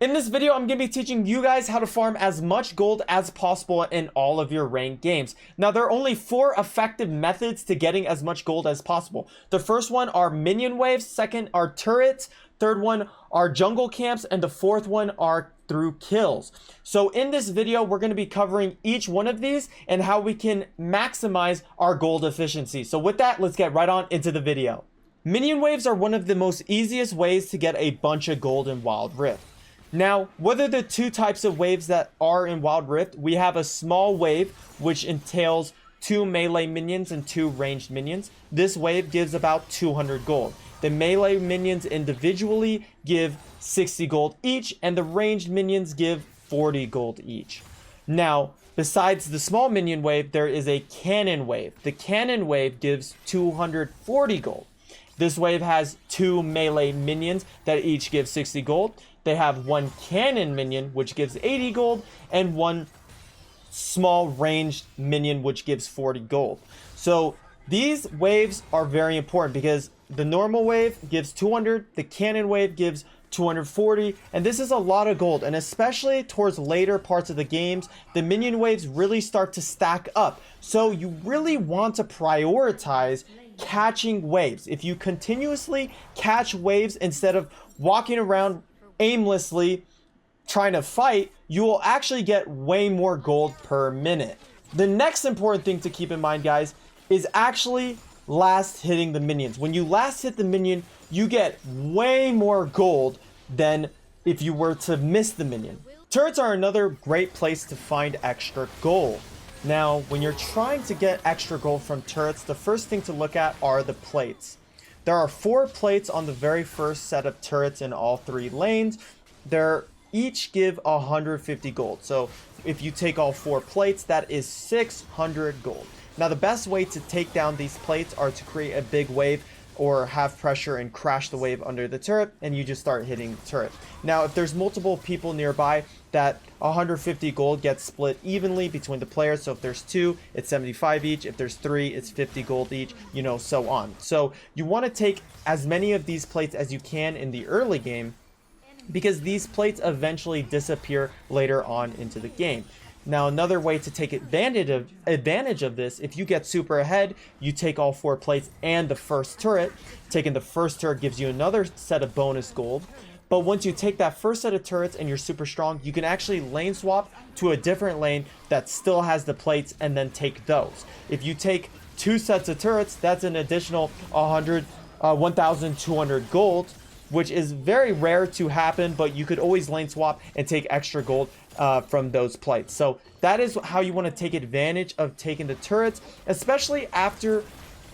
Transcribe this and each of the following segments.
In this video, I'm going to be teaching you guys how to farm as much gold as possible in all of your ranked games. Now, there are only 4 effective methods to getting as much gold as possible. The first one are minion waves, second are turrets, third one are jungle camps, and the fourth one are through kills. So in this video, we're going to be covering each one of these and how we can maximize our gold efficiency. So with that, let's get right on into the video. Minion waves are one of the most easiest ways to get a bunch of gold in Wild Rift. Now, what are the 2 types of waves that are in Wild Rift? We have a small wave, which entails 2 melee minions and 2 ranged minions. This wave gives about 200 gold. The melee minions individually give 60 gold each, and the ranged minions give 40 gold each. Now, besides the small minion wave, there is a cannon wave. The cannon wave gives 240 gold. This wave has 2 melee minions that each give 60 gold. They have 1 cannon minion, which gives 80 gold, and 1 small ranged minion, which gives 40 gold. So these waves are very important because the normal wave gives 200, the cannon wave gives 240, and this is a lot of gold. And especially towards later parts of the games, the minion waves really start to stack up. So you really want to prioritize catching waves. If you continuously catch waves instead of walking around aimlessly trying to fight, you will actually get way more gold per minute. The next important thing to keep in mind, guys, is actually last hitting the minions. When you last hit the minion, you get way more gold than if you were to miss the minion. Turrets are another great place to find extra gold. Now, when you're trying to get extra gold from turrets, the first thing to look at are the plates. There are 4 plates on the very first set of turrets in all 3 lanes. They're each give 150 gold. So if you take all 4 plates, that is 600 gold. Now, the best way to take down these plates are to create a big wave or have pressure and crash the wave under the turret, and you just start hitting the turret. Now, if there's multiple people nearby, that 150 gold gets split evenly between the players. So if there's 2, it's 75 each. If there's 3, it's 50 gold each, you know, so on. So you want to take as many of these plates as you can in the early game, because these plates eventually disappear later on into the game. Now, another way to take advantage of this, if you get super ahead, you take all 4 plates and the first turret. Taking the first turret gives you another set of bonus gold. But once you take that first set of turrets and you're super strong, you can actually lane swap to a different lane that still has the plates and then take those. If you take 2 sets of turrets, that's an additional 1,200 gold, which is very rare to happen, but you could always lane swap and take extra gold from those plates. So that is how you want to take advantage of taking the turrets, especially after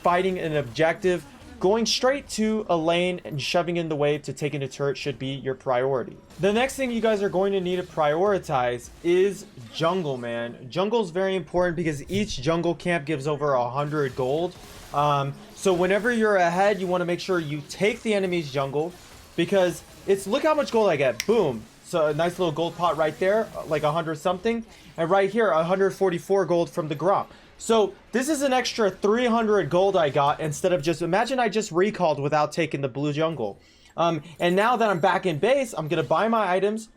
fighting an objective. Going straight to a lane and shoving in the wave to take in a turret should be your priority. The next thing you guys are going to need to prioritize is jungle, man. Jungle is very important because each jungle camp gives over 100 gold. So whenever you're ahead, you want to make sure you take the enemy's jungle, because it's, look how much gold I get. Boom. So a nice little gold pot right there, like 100 something. And right here, 144 gold from the Gromp. So this is an extra 300 gold I got instead of just, imagine I just recalled without taking the blue jungle. And now that I'm back in base, I'm going to buy my items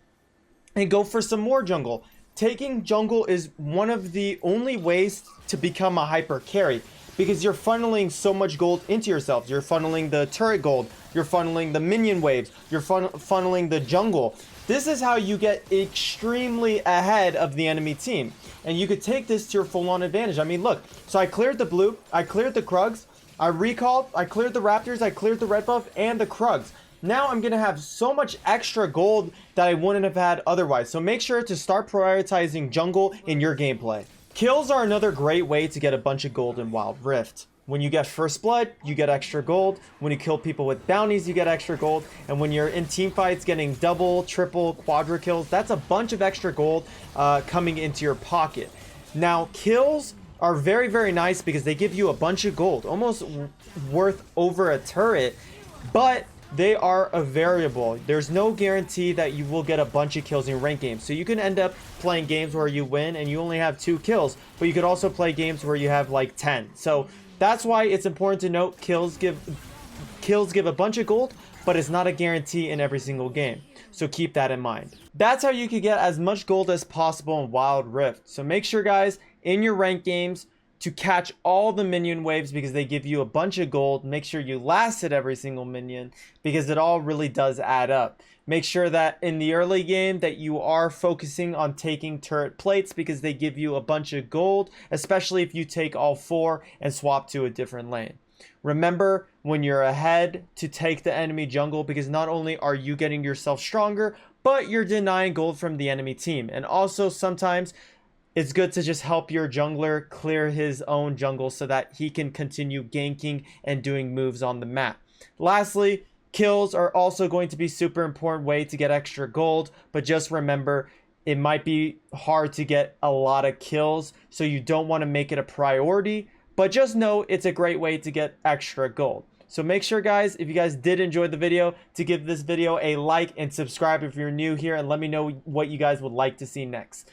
and go for some more jungle. Taking jungle is one of the only ways to become a hyper carry, because you're funneling so much gold into yourself. You're funneling the turret gold, you're funneling the minion waves, you're funneling the jungle. This is how you get extremely ahead of the enemy team. And you could take this to your full-on advantage. I mean, look. So I cleared the blue, I cleared the Krugs, I recalled, I cleared the Raptors, I cleared the red buff, and the Krugs. Now I'm going to have so much extra gold that I wouldn't have had otherwise. So make sure to start prioritizing jungle in your gameplay. Kills are another great way to get a bunch of gold in Wild Rift. When you get first blood, you get extra gold. When you kill people with bounties, you get extra gold. And when you're in team fights getting double, triple, quadra kills, that's a bunch of extra gold coming into your pocket. Now, kills are very, very nice because they give you a bunch of gold, almost worth over a turret, but they are a variable. There's no guarantee that you will get a bunch of kills in ranked games. So you can end up playing games where you win and you only have 2 kills, but you could also play games where you have like 10. So that's why it's important to note kills give a bunch of gold, but it's not a guarantee in every single game. so keep that in mind. That's how you can get as much gold as possible in Wild Rift. So make sure, guys, in your ranked games to catch all the minion waves because they give you a bunch of gold. Make sure you last at every single minion because it all really does add up. Make sure that in the early game that you are focusing on taking turret plates because they give you a bunch of gold, especially if you take all 4 and swap to a different lane. Remember when you're ahead to take the enemy jungle because not only are you getting yourself stronger, but you're denying gold from the enemy team. And also sometimes it's good to just help your jungler clear his own jungle so that he can continue ganking and doing moves on the map. Lastly, kills are also going to be super important way to get extra gold, but just remember it might be hard to get a lot of kills, so you don't want to make it a priority, but just know it's a great way to get extra gold. So make sure, guys, if you guys did enjoy the video, to give this video a like and subscribe if you're new here, and let me know what you guys would like to see next.